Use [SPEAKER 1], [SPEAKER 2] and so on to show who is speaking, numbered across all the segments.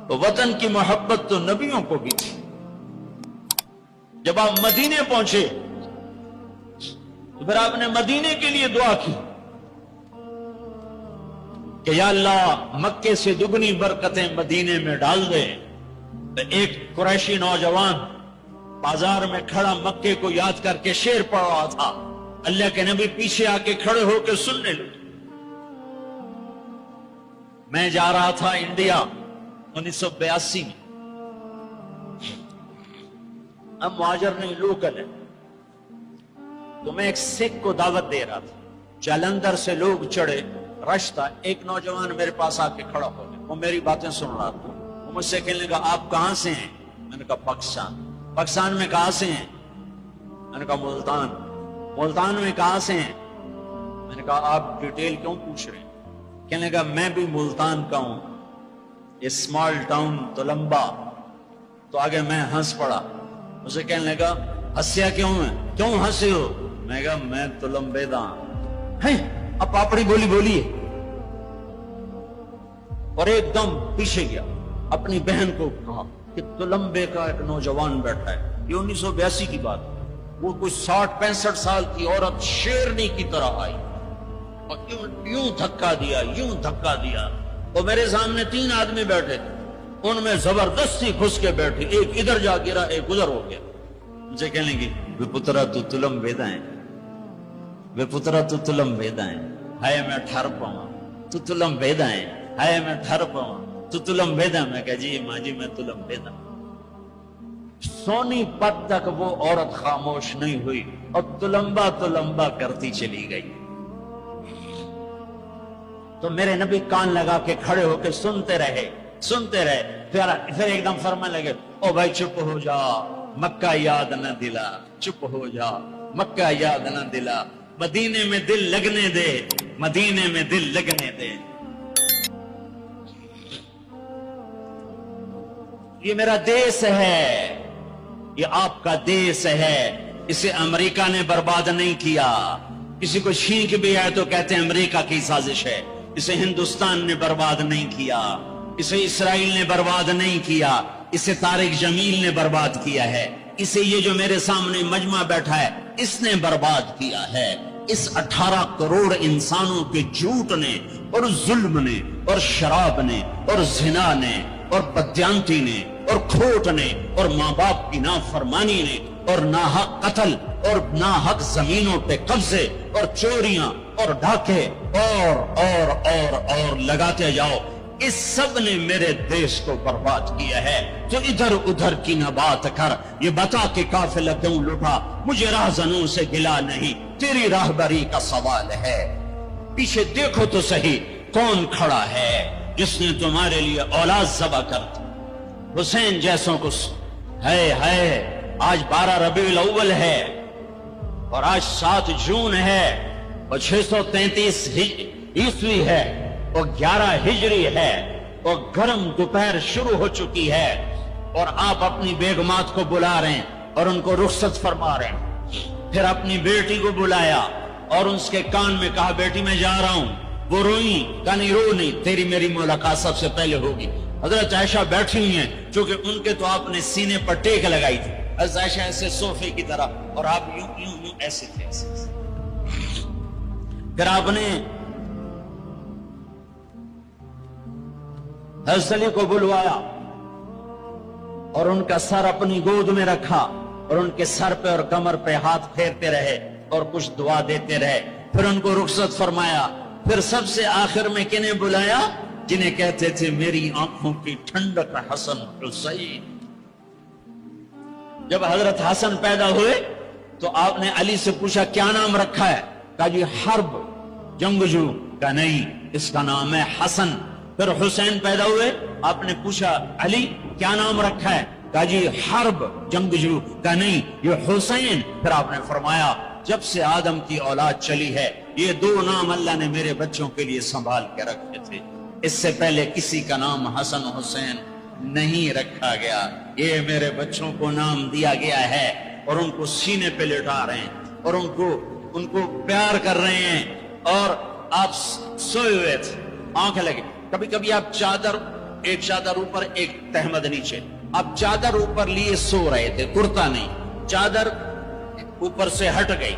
[SPEAKER 1] تو وطن کی محبت تو نبیوں کو بھی تھی. جب آپ مدینے پہنچے تو پھر آپ نے مدینے کے لیے دعا کی کہ یا اللہ مکے سے دگنی برکتیں مدینے میں ڈال دے. ایک قریشی نوجوان بازار میں کھڑا مکے کو یاد کر کے شعر پڑھ رہا تھا. اللہ کے نبی پیچھے آ کے کھڑے ہو کے سننے لگے. میں جا رہا تھا انڈیا 1982 میں. اب مہاجر نہیں لوکل ہے. تو میں ایک سکھ کو دعوت دے رہا تھا. جلندھر سے لوگ چڑھے, رش تھا. ایک نوجوان میرے پاس آ کے کھڑا ہو گیا. وہ میری باتیں سن رہا تھا. وہ مجھ سے کہنے لگا آپ کہاں سے ہیں؟ میں نے کہا پاکستان. پاکستان میں کہاں سے ہیں؟ میں نے کہا ملتان. ملتان میں کہاں سے ہیں؟ میں نے کہا آپ ڈیٹیل کیوں پوچھ رہے ہیں؟ کہنے لگا میں بھی ملتان کا ہوں, اسمال ٹاؤن تلمبا. تو آگے میں ہنس پڑا. اسے کہنے لگا ہنسیا کیوں ہے, کیوں ہنسے ہو؟ میں کہا میں تلمبے دا ہوں. اب پاپڑی بولی بولیے. اور ایک دم پیچھے گیا. اپنی بہن کو کہا کہ تلمبے کا ایک نوجوان بیٹھا ہے. یہ 1982 کی بات. وہ کوئی 60-65 سال کی عورت شیرنی کی طرح آئی اور یوں دھکا دیا, یوں دھکا دیا. اور میرے سامنے 3 آدمی بیٹھے تھے. ان میں زبردستی گھس کے بیٹھی. ایک ادھر جا گرا, ایک ادھر ہو گیا. مجھے کہنے لگی وے پترا تو تلم ویدا ہے, وے پترا تو تلم ویدا ہے. ہائے میں ٹھر پاؤں تو تلم ویدا ہے. ہائے میں ٹھر پاؤں تو تلم ویدا. میں کہا جی ماں جی میں تلم ویدا. سونی پت تک وہ عورت خاموش نہیں ہوئی اور تلمبا تلمبا کرتی چلی گئی. تو میرے نبی کان لگا کے کھڑے ہو کے سنتے رہے. پھر ایک دم فرمانے لگے او بھائی چپ ہو جا, مکہ یاد نہ دلا. چپ ہو جا, مکہ یاد نہ دلا. مدینے میں دل لگنے دے, مدینے میں دل لگنے دے. یہ میرا دیس ہے, یہ آپ کا دیس ہے. اسے امریکہ نے برباد نہیں کیا. کسی کو چھینک بھی آئے تو کہتے ہیں امریکہ کی سازش ہے. اسے ہندوستان نے برباد نہیں کیا, اسے اسرائیل نے برباد نہیں کیا, اسے طارق جمیل نے برباد کیا ہے, اسے یہ جو میرے سامنے مجمع بیٹھا ہے اس نے برباد کیا ہے. اس 18 کروڑ انسانوں کے جھوٹ نے اور ظلم نے اور شراب نے اور زنا نے اور بدیانتی نے اور کھوٹ نے اور ماں باپ کی نافرمانی نے اور ناحق قتل اور ناحق زمینوں پہ قبضے اور چوریاں اور ڈھاکے اور لگاتے جاؤ, اس سب نے میرے دیش کو برباد کیا ہے. تو ادھر ادھر کی نہ بات کر, یہ بتا کہ قافلہ کیوں لٹا. مجھے راہزنوں سے گلا نہیں, تیری راہبری کا سوال ہے. پیچھے دیکھو تو صحیح کون کھڑا ہے جس نے تمہارے لیے اولاد ذبح کر دی. حسین جیسوں کو ہے. آج 12 ربیع الاول ہے اور آج 7 جون ہے اور 633 عیسوی ہے اور 11 ہجری ہے اور گرم دوپہر شروع ہو چکی ہے اور آپ اپنی بیگمات کو بلا رہے ہیں اور ان کو رخصت فرما رہے ہیں. پھر اپنی بیٹی کو بلایا اور اس کے کان میں کہا بیٹی میں جا رہا ہوں. وہ روئی, کہا نہیں رو نہیں, تیری میری ملاقات سب سے پہلے ہوگی. حضرت عائشہ بیٹھی ہوئی ہیں چونکہ ان کے تو آپ نے سینے پر ٹیک لگائی تھی. حضرت عائشہ ایسے صوفے کی طرح اور آپ یوں یوں یوں ایسے تھے ایسے. پھر آپ نے حضرت علی کو بلوایا اور ان کا سر اپنی گود میں رکھا اور ان کے سر پہ اور کمر پہ ہاتھ پھیرتے رہے اور کچھ دعا دیتے رہے. پھر ان کو رخصت فرمایا. پھر سب سے آخر میں کنہیں بلایا؟ جنہیں کہتے تھے میری آنکھوں کی ٹھنڈک حسن حسین. جب حضرت حسن پیدا ہوئے تو آپ نے علی سے پوچھا کیا نام رکھا ہے؟ کہا جی حرب, جنگجو. کہا نہیں, اس کا نام ہے حسن. پھر حسین پیدا ہوئے, آپ نے پوچھا علی کیا نام رکھا ہے؟ کہا جی حرب, جنگجو. کہا نہیں, یہ حسین. پھر آپ نے فرمایا جب سے آدم کی اولاد چلی ہے یہ 2 نام اللہ نے میرے بچوں کے لیے سنبھال کے رکھے تھے. اس سے پہلے کسی کا نام حسن حسین نہیں رکھا گیا. یہ میرے بچوں کو نام دیا گیا ہے اور ان کو سینے پہ لٹا رہے ہیں اور ان کو پیار کر رہے ہیں. اور آپ سوئے ہوئے تھے, آنکھ لگے. کبھی کبھی آپ چادر ایک چادر اوپر ایک تہمد نیچے. اب چادر اوپر لیے سو رہے تھے, کرتا نہیں, چادر اوپر سے ہٹ گئی.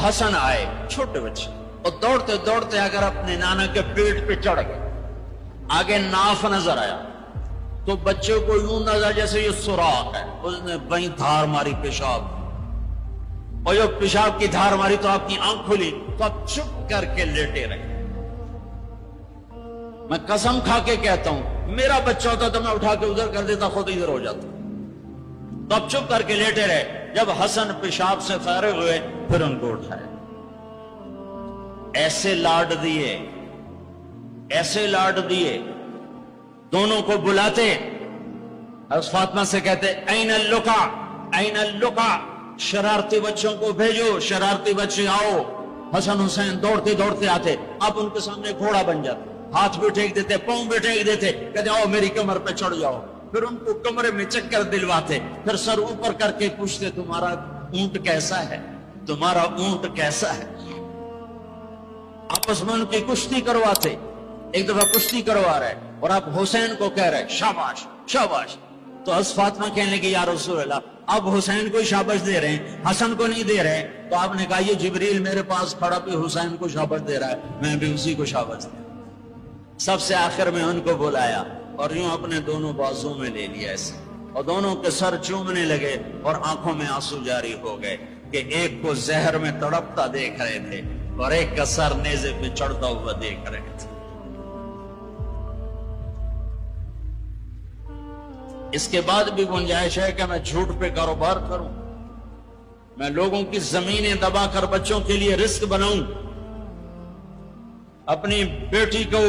[SPEAKER 1] حسن آئے, چھوٹے بچے, اور دوڑتے دوڑتے اگر اپنے نانا کے پیٹ پہ چڑھ گئے. آگے ناف نظر آیا تو بچے کو یوں نظر جیسے یہ سوراخ ہے. اس نے وہیں دھار ماری پیشاب, اور جب پیشاب کی دھار ماری تو آپ کی آنکھ کھلی تو آپ چپ کر کے لیٹے رہے. میں قسم کھا کے کہتا ہوں, میرا بچہ ہوتا تو میں اٹھا کے ادھر کر دیتا, خود ادھر ہو جاتا. تو اب چپ کر کے لیٹے رہے. جب حسن پیشاب سے فارغ ہوئے پھر ان کو اٹھائے. ایسے لاڈ دیے, ایسے لاڈ دیے, دونوں کو بلاتے. حضرت فاطمہ سے کہتے این اللقا, این اللقا, شرارتی بچوں کو بھیجو, شرارتی بچے آؤ. حسن حسین دوڑتے دوڑتے آتے. اب ان کے سامنے گھوڑا بن جاتے, ہاتھ بھی ٹیک دیتے, پاؤں بھی ٹیک دیتے, کہتے آؤ میری کمر پہ چڑھ جاؤ. پھر ان کو کمرے میں چکر دلواتے, پھر سر اوپر کر کے پوچھتے تمہارا اونٹ کیسا ہے, تمہارا اونٹ کیسا ہے. آپس میں ان کی کشتی کرواتے. ایک دفعہ کشتی کروا رہے اور آپ حسین کو کہہ رہے شاباش شاباش. تو حضرت فاطمہ کہنے لگی یا رسول اللہ, اب حسین کو شاباش دے رہے ہیں, حسن کو نہیں دے رہے. تو آپ نے کہا یہ جبریل میرے پاس کھڑا بھی حسین کو شاباش دے رہا ہے, میں بھی اسی کو شاباش دے. سب سے آخر میں ان کو بلایا اور یوں اپنے دونوں بازوں میں لے لیا ایسے, اور دونوں کے سر چومنے لگے اور آنکھوں میں آنسو جاری ہو گئے کہ ایک کو زہر میں تڑپتا دیکھ رہے تھے اور ایک کا سر نیزے پہ چڑھتا ہوا دیکھ رہے تھے. اس کے بعد بھی گنجائش ہے کہ میں جھوٹ پہ کاروبار کروں, میں لوگوں کی زمینیں دبا کر بچوں کے لیے رزق بناؤں, اپنی بیٹی کو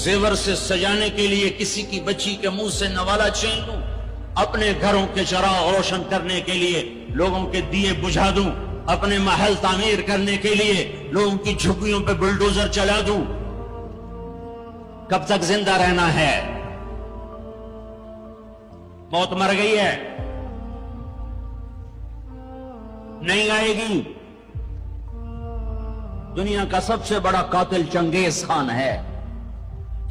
[SPEAKER 1] زیور سے سجانے کے لیے کسی کی بچی کے منہ سے نوالا چھین لوں, اپنے گھروں کے چراغ روشن کرنے کے لیے لوگوں کے دیے بجھا دوں, اپنے محل تعمیر کرنے کے لیے لوگوں کی جھگیوں پہ بلڈوزر چلا دوں. کب تک زندہ رہنا ہے؟ موت مر گئی ہے, نہیں آئے گی. دنیا کا سب سے بڑا قاتل چنگیز خان ہے,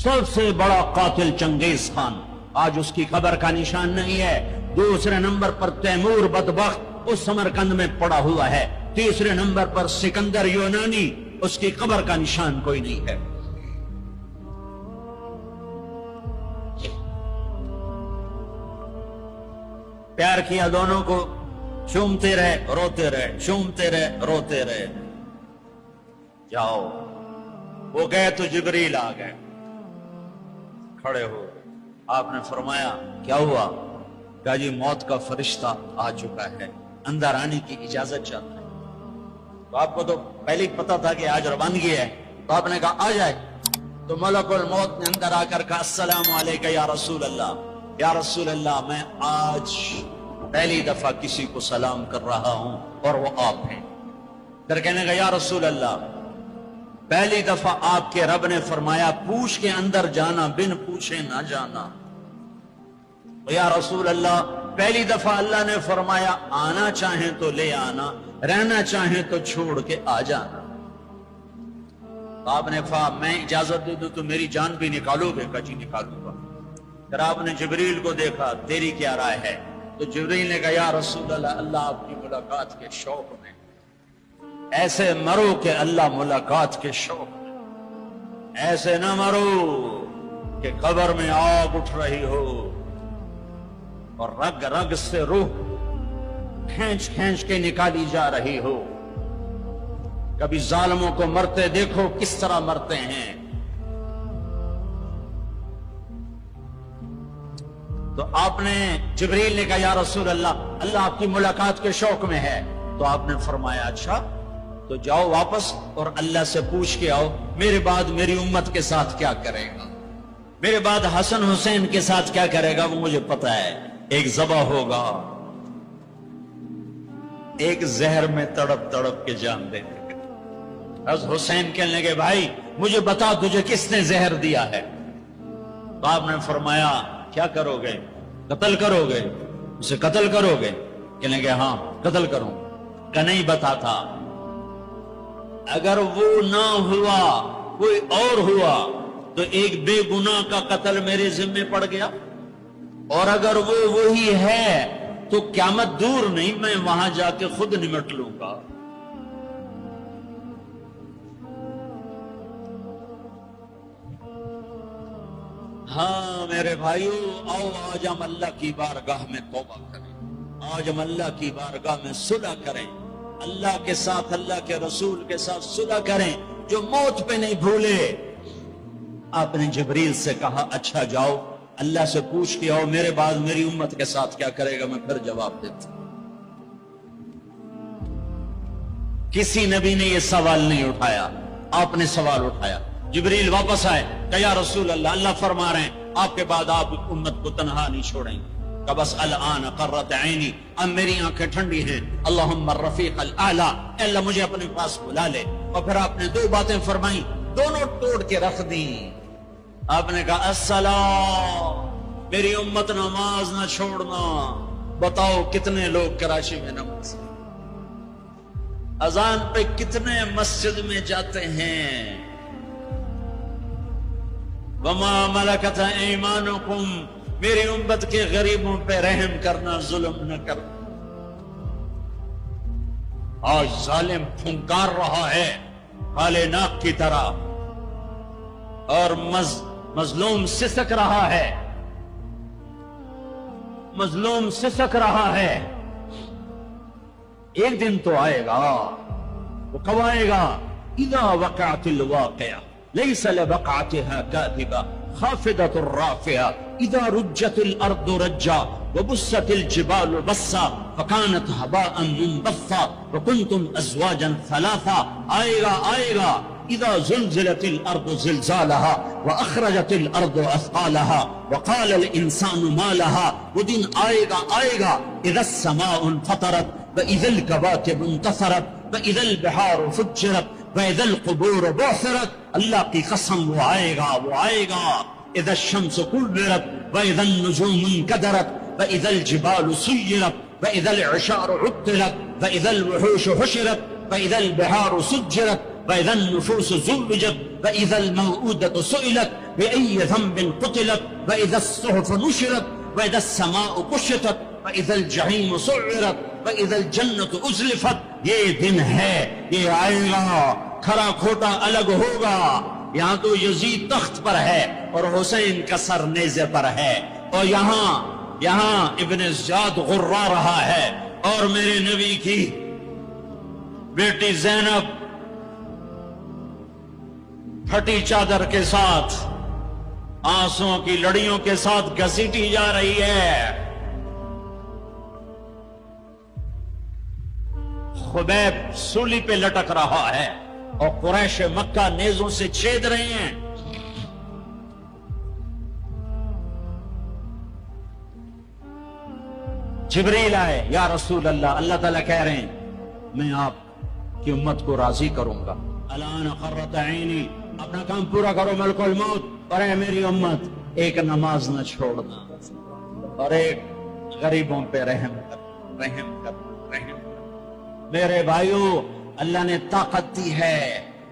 [SPEAKER 1] سب سے بڑا قاتل چنگیز خان. آج اس کی خبر کا نشان نہیں ہے. دوسرے نمبر پر تیمور بدبخت اس سمرقند میں پڑا ہوا ہے. تیسرے نمبر پر سکندر یونانی, اس کی خبر کا نشان کوئی نہیں ہے. پیار کیا دونوں کو, چومتے رہے روتے رہے, چومتے رہے روتے رہے. جاؤ, وہ گئے تو جبریل آ گئے, کھڑے ہو. آپ نے فرمایا کیا ہوا؟ کہا جی موت کا فرشتہ آ چکا ہے, اندر آنے کی اجازت چاہتا ہے. تو آپ کو تو پہلے ہی پتا تھا کہ آج روانگی ہے, تو آپ نے کہا آ جائے. تو ملک الموت نے اندر آ کر کہا السلام علیکم یا رسول اللہ, یا رسول اللہ میں آج پہلی دفعہ کسی کو سلام کر رہا ہوں اور وہ آپ ہیں. پھر کہنے کا یا رسول اللہ پہلی دفعہ آپ کے رب نے فرمایا پوچھ کے اندر جانا, بن پوچھے نہ جانا. یا رسول اللہ پہلی دفعہ اللہ نے فرمایا آنا چاہیں تو لے آنا, رہنا چاہیں تو چھوڑ کے آ جانا. آپ نے فرمایا میں اجازت دے دوں تو میری جان بھی نکالو گے؟ کہا جی نکالوں گا. پھر آپ نے جبریل کو دیکھا, تیری کیا رائے ہے؟ تو جبریل نے کہا یا رسول اللہ, اللہ آپ کی ملاقات کے شوق میں ایسے مرو کہ اللہ ملاقات کے شوق میں, ایسے نہ مرو کہ قبر میں آگ اٹھ رہی ہو اور رگ رگ سے روح کھینچ کھینچ کے نکالی جا رہی ہو. کبھی ظالموں کو مرتے دیکھو کس طرح مرتے ہیں. تو آپ نے جبریل نے کہا یا رسول اللہ, اللہ آپ کی ملاقات کے شوق میں ہے. تو آپ نے فرمایا اچھا تو جاؤ واپس اور اللہ سے پوچھ کے آؤ میرے بعد میری امت کے ساتھ کیا کرے گا, میرے بعد حسن حسین کے ساتھ کیا کرے گا, وہ مجھے پتا ہے. ایک ذبح ہوگا, ایک زہر میں تڑپ تڑپ کے جان دے دے. حضرت حسین کہنے لگے بھائی مجھے بتا تجھے کس نے زہر دیا ہے؟ تو آپ نے فرمایا کیا کرو گے, قتل کرو گے, اسے قتل کرو گے؟ کہنے لگے ہاں قتل کروں. کہ نہیں بتاتا, اگر وہ نہ ہوا کوئی اور ہوا تو ایک بے گناہ کا قتل میرے ذمے پڑ گیا، اور اگر وہ وہی ہے تو قیامت دور نہیں، میں وہاں جا کے خود نمٹ لوں گا۔ ہاں میرے بھائیو، آؤ آج ہم اللہ کی بارگاہ میں توبہ کریں، آج ہم اللہ کی بارگاہ میں صلح کریں، اللہ کے ساتھ، اللہ کے رسول کے ساتھ صلح کریں، جو موت پہ نہیں بھولے۔ آپ نے جبریل سے کہا اچھا جاؤ اللہ سے پوچھ کے آؤ میرے بعد میری امت کے ساتھ کیا کرے گا، میں پھر جواب دیتا ہوں۔ کسی نبی نے یہ سوال نہیں اٹھایا، آپ نے سوال اٹھایا۔ جبریل واپس آئے کہ یا رسول اللہ، اللہ فرما رہے ہیں آپ کے بعد آپ امت کو تنہا نہیں چھوڑیں گے۔ کہ بس الان قرت عینی، اب میری آنکھیں ٹھنڈی ہیں، اللہم الرفیق الاعلی، اے اللہ مجھے اپنے پاس بلا لے۔ اور پھر آپ نے دو باتیں فرمائیں، دونوں توڑ کے رکھ دیں۔ آپ نے کہا السلام، میری امت نماز نہ چھوڑنا۔ بتاؤ کتنے لوگ کراچی میں نماز، اذان پہ کتنے مسجد میں جاتے ہیں؟ وما ملکت ایمانکم، میری امت کے غریبوں پہ رحم کرنا، ظلم نہ کرنا۔ آج ظالم پھنکار رہا ہے کالے ناک کی طرح، اور مظلوم سسک رہا ہے، مظلوم سسک رہا ہے۔ ایک دن تو آئے گا، وہ کب آئے گا؟ اذا وقعت الواقعہ لیس لوقعتها کاذبہ خافضۃ رافعہ اذا رجت الارض رجا وبست الجبال بسا فكانت هباء منبثا وكنتم ازواجا ثلاثا۔ آئے گا آئے گا، اذا زلزلت الارض زلزالها واخرجت الارض اثقالها وقال الانسان ما لها۔ وہ دن آئے گا آئے گا، اذا السماء انفطرت واذا الكواكب انتثرت واذا البحار فجرت واذا القبور بعثرت۔ اللہ کی قسم وہ آئے گا، وہ آئے گا۔ اذا الشمس كورت واذا النجوم انكدرت واذا الجبال سيرت واذا العشار عطلت واذا الوحوش حشرت واذا البحار سجرت واذا النفوس زوجت واذا الموءودة سئلت بأي ذنب قتلت واذا الصحف نشرت واذا السماء كشطت واذا الجحيم سعرت واذا الجنة ازلفت۔ یہ دن ہے، یہ آئے گا، کھرا کھوٹا الگ ہوگا۔ یہاں تو یزید تخت پر ہے اور حسین کا سر نیزے پر ہے، اور یہاں ابن زیاد غرا رہا ہے، اور میرے نبی کی بیٹی زینب پھٹی چادر کے ساتھ، آنسوؤں کی لڑیوں کے ساتھ گھسیٹی جا رہی ہے۔ خبیب سولی پہ لٹک رہا ہے اور قریش مکہ نیزوں سے چھید رہے ہیں۔ جبریل آئے، یا رسول اللہ، اللہ تعالیٰ کہہ رہے ہیں میں آپ کی امت کو راضی کروں گا۔ الان قرۃ عینی، اپنا کام پورا کرو ملک الموت، اور اے میری امت ایک نماز نہ چھوڑنا، اور ایک غریبوں پہ رحم کر، رحم کر، رحم کر۔ میرے بھائیو، اللہ نے طاقت دی ہے،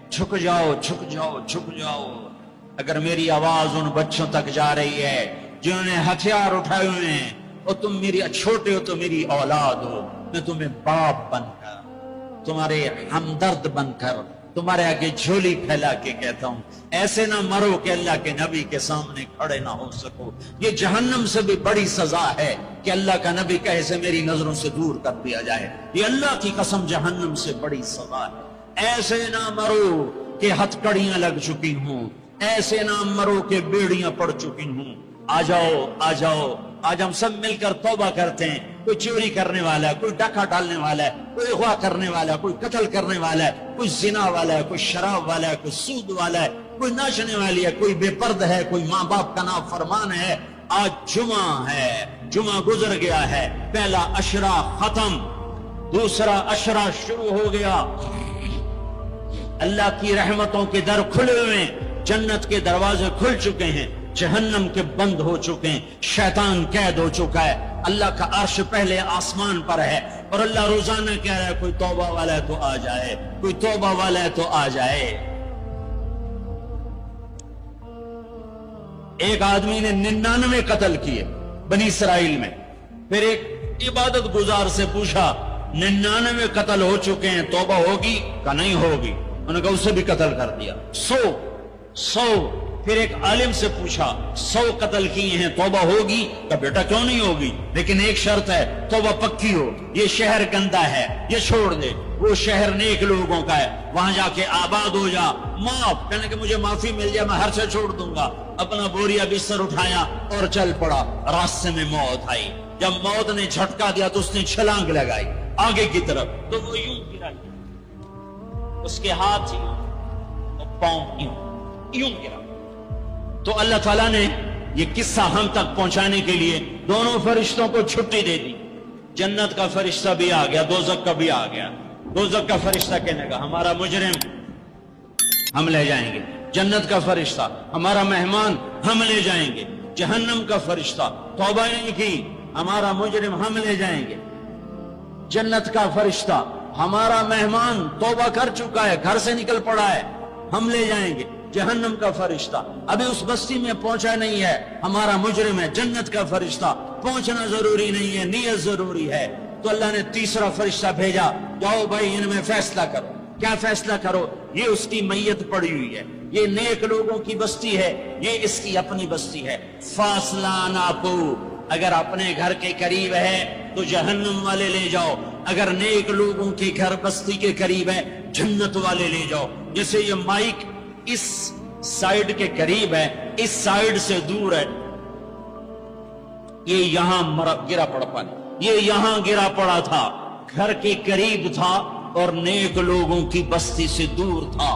[SPEAKER 1] جھک جاؤ جھک جاؤ جھک جاؤ۔ اگر میری آواز ان بچوں تک جا رہی ہے جنہوں نے ہتھیار اٹھائے ہوئے ہیں، اور تم میری چھوٹے ہو تو میری اولاد ہو، میں تمہیں باپ بن کر، تمہارے ہمدرد بن کر، تمہارے آگے جھولی پھیلا کے کہتا ہوں ایسے نہ مرو کہ اللہ کے نبی کے سامنے کھڑے نہ ہو سکو۔ یہ جہنم سے بھی بڑی سزا ہے کہ اللہ کا نبی کہے سے میری نظروں سے دور کر دیا جائے۔ یہ اللہ کی قسم جہنم سے بڑی سزا ہے۔ ایسے نہ مرو کہ ہتھکڑیاں لگ چکی ہوں، ایسے نہ مرو کہ بیڑیاں پڑ چکی ہوں۔ آ جاؤ آ جاؤ، آج ہم سب مل کر توبہ کرتے ہیں۔ کوئی چوری کرنے والا ہے، کوئی ڈاکہ ڈالنے والا ہے، کوئی اغوا کرنے والا ہے، کوئی قتل کرنے والا ہے، کوئی زنا والا ہے، کوئی شراب والا ہے، کوئی سود والا ہے، کوئی ناچنے والی ہے، کوئی بے پرد ہے، کوئی ماں باپ کا نافرمان ہے۔ آج جمعہ ہے، جمعہ گزر گیا ہے، پہلا عشرہ ختم، دوسرا عشرہ شروع ہو گیا۔ اللہ کی رحمتوں کے در کھلے ہوئے ہیں، جنت کے دروازے کھل چکے ہیں، جہنم کے بند ہو چکے ہیں، شیطان قید ہو چکا ہے۔ اللہ کا عرش پہلے آسمان پر ہے، اور اللہ روزانہ کہہ رہا ہے کوئی توبہ والا ہے تو آ جائے، کوئی توبہ والا ہے تو آ جائے۔ ایک آدمی نے 99 قتل کیے بنی اسرائیل میں. پھر ایک عبادت گزار سے پوچھا 99 قتل ہو چکے ہیں، توبہ ہوگی؟ کہ نہیں ہوگی. انہوں نے کہا اسے بھی قتل کر دیا. 100. پھر ایک عالم سے پوچھا 100 قتل کیے ہیں، توبہ ہوگی؟ کہ بیٹا کیوں نہیں ہوگی، لیکن ایک شرط ہے، توبہ پکی ہو. یہ شہر گندا ہے، یہ چھوڑ دے. وہ شہر نیک لوگوں کا ہے، وہاں جا کے آباد ہو جا. معاف کہنے کہ مجھے معافی مل جائے، میں ہر سے چھوڑ دوں گا. اپنا بوریا بستر اٹھایا اور چل پڑا. راستے میں موت آئی. جب موت نے جھٹکا دیا تو اس نے چھلانگ لگائی آگے کی طرف، تو وہ یوں گرا، اس کے ہاتھ یوں اور پاؤں یوں گرا. تو اللہ تعالیٰ نے یہ قصہ ہم تک پہنچانے کے لیے دونوں فرشتوں کو چھٹی دے دی. جنت کا فرشتہ بھی آ گیا، دوزخ کا بھی آ گیا. دوزخ کا فرشتہ کہنے کا ہمارا مجرم ہم لے جائیں گے. جنت کا فرشتہ ہمارا مہمان ہم لے جائیں گے. جہنم کا فرشتہ توبہ نہیں کی، ہمارا مجرم ہم لے جائیں گے. جنت کا فرشتہ ہمارا مہمان توبہ کر چکا ہے، گھر سے نکل پڑا ہے، ہم لے جائیں گے. جہنم کا فرشتہ ابھی اس بستی میں پہنچا نہیں ہے، ہمارا مجرم ہے. جنت کا فرشتہ پہنچنا ضروری نہیں ہے، نیت ضروری ہے. تو اللہ نے تیسرا فرشتہ بھیجا، جاؤ بھائی ان میں فیصلہ کرو. کیا فیصلہ کرو؟ یہ اس کی میت پڑی ہوئی ہے، یہ نیک لوگوں کی بستی ہے، یہ اس کی اپنی بستی ہے. فاصلہ ناپو. اگر اپنے گھر کے قریب ہے تو جہنم والے لے جاؤ، اگر نیک لوگوں کے گھر بستی کے قریب ہے جنت والے لے جاؤ. جیسے یہ مائک اس سائیڈ کے قریب ہے، اس سائیڈ سے دور ہے، یہ یہاں گرا پڑ پانے، یہ یہاں گرا پڑا تھا، گھر کے قریب تھا اور نیک لوگوں کی بستی سے دور تھا.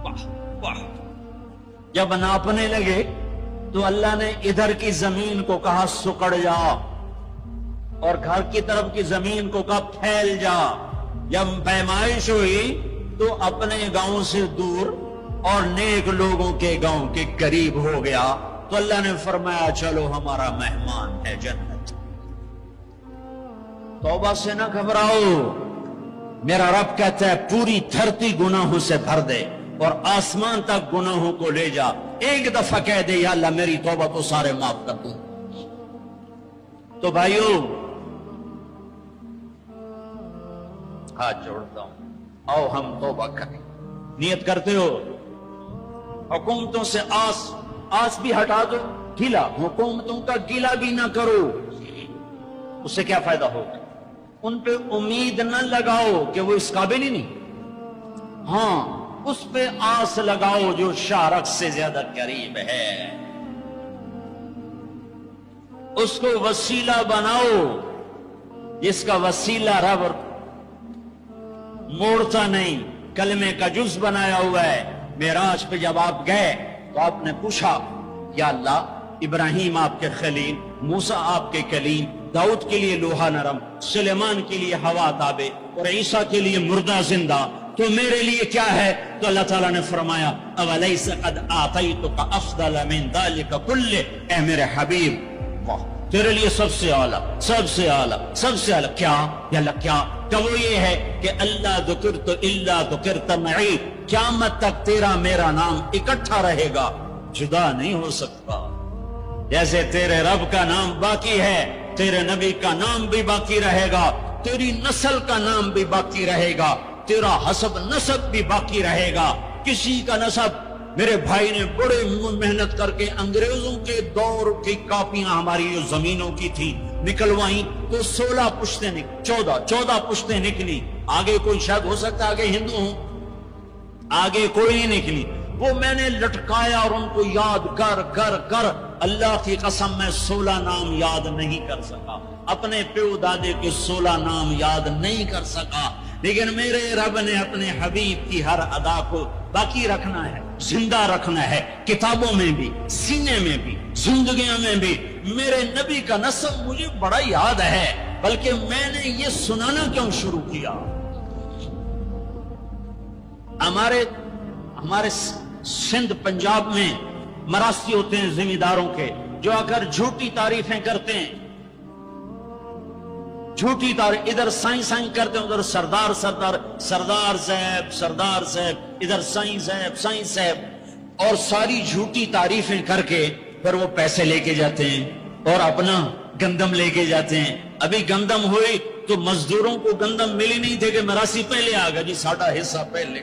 [SPEAKER 1] واہ واہ. جب ناپنے لگے تو اللہ نے ادھر کی زمین کو کہا سکڑ جا، اور گھر کی طرف کی زمین کو کہا پھیل جا. جب پیمائش ہوئی تو اپنے گاؤں سے دور اور نیک لوگوں کے گاؤں کے قریب ہو گیا. تو اللہ نے فرمایا چلو ہمارا مہمان ہے جنت. توبہ سے نہ گھبراؤ. میرا رب کہتا ہے پوری دھرتی گناہوں سے بھر دے اور آسمان تک گناہوں کو لے جا. ایک دفعہ کہہ دے یا اللہ میری توبہ تو سارے معاف کر دوں. تو بھائیو ہاتھ جوڑتا ہوں، آؤ ہم توبہ کریں. نیت کرتے ہو حکومتوں سے آس بھی ہٹا دو، گیلا حکومتوں کا گیلا بھی نہ کرو. اس سے کیا فائدہ ہوگا؟ ان پہ امید نہ لگاؤ کہ وہ اس قابل ہی نہیں. ہاں اس پہ آس لگاؤ جو شارک سے زیادہ قریب ہے. اس کو وسیلہ بناؤ جس کا وسیلہ رب موڑتا نہیں، کلمے کا جز بنایا ہوا ہے. معراج پہ جب آپ گئے تو آپ نے پوچھا یا اللہ ابراہیم آپ کے خلیل، موسیٰ آپ کے کلیم، داؤد کے لیے لوہا نرم، سلیمان کے لیے ہوا تابع اور عیسیٰ کے لیے مردہ زندہ، تو میرے لیے کیا ہے؟ تو اللہ تعالیٰ نے فرمایا اولیس قد آتیتک افضل من ذلک کلہ، اے میرے حبیب واہ تیرے لیے سب سے اعلیٰ، سب سے اعلیٰ، سب سے اعلیٰ کیا؟ یا اللہ کیا؟ کہ وہ یہ ہے کہ اللہ ذکرت الا ذکرت معی، قیامت تک تیرا میرا نام اکٹھا رہے گا، جدا نہیں ہو سکتا. جیسے تیرے رب کا نام باقی ہے، تیرے نبی کا نام بھی باقی رہے گا، تیری نسل کا نام بھی باقی رہے گا، تیرا حسب نسب بھی باقی رہے گا. کسی کا نسب، میرے بھائی نے بڑے محنت کر کے انگریزوں کے دور کی کاپیاں ہماری جو زمینوں کی تھی نکلوائیں تو 16 پشتیں 14 پشتیں نکلی. آگے کوئی شاید ہو سکتا آگے ہندو ہوں، آگے کوئی نہیں نکلی. وہ میں نے لٹکایا اور ان کو یاد کر کر کر اللہ کی قسم میں 16 نام یاد نہیں کر سکا، اپنے پیو دادے کے 16 نام یاد نہیں کر سکا. لیکن میرے رب نے اپنے حبیب کی ہر ادا کو باقی رکھنا ہے، زندہ رکھنا ہے، کتابوں میں بھی، سینے میں بھی، زندگیوں میں بھی. میرے نبی کا نسب مجھے بڑا یاد ہے، بلکہ میں نے یہ سنانا کیوں شروع کیا؟ ہمارے سندھ پنجاب میں مراسی ہوتے ہیں زمینداروں کے، جو آ کر جھوٹی تعریفیں کرتے ہیں، جھوٹی تعریف، ادھر سائیں سائیں کرتے ہیں، ادھر سردار صاحب، ادھر سائیں صاحب اور ساری جھوٹی تعریفیں کر کے پھر وہ پیسے لے کے جاتے ہیں اور اپنا گندم لے کے جاتے ہیں. ابھی گندم ہوئی تو مزدوروں کو گندم ملی نہیں تھے کہ مراسی پہلے آ گیا جی ساڑھا حصہ پہلے,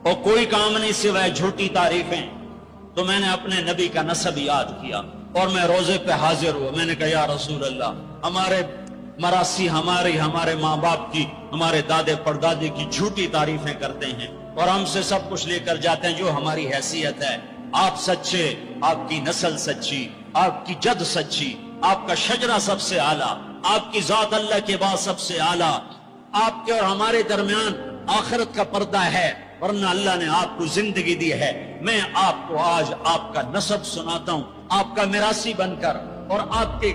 [SPEAKER 1] اور کوئی کام نہیں سوائے جھوٹی تعریفیں. تو میں نے اپنے نبی کا نسب یاد کیا اور میں روزے پہ حاضر ہوا. میں نے کہا یا رسول اللہ, ہمارے مراسی ہمارے ماں باپ کی, ہمارے دادے پردادے کی جھوٹی تعریفیں کرتے ہیں اور ہم سے سب کچھ لے کر جاتے ہیں جو ہماری حیثیت ہے. آپ سچے, آپ کی نسل سچی, آپ کی جد سچی, آپ کا شجرہ سب سے اعلیٰ, آپ کی ذات اللہ کے بعد سب سے اعلیٰ, آپ کے اور ہمارے درمیان آخرت کا پردہ ہے, ورنہ اللہ نے آپ کو زندگی دی ہے. میں آپ کو آج آپ کا نسب سناتا ہوں, آپ کا میراثی بن کر اور آپ کے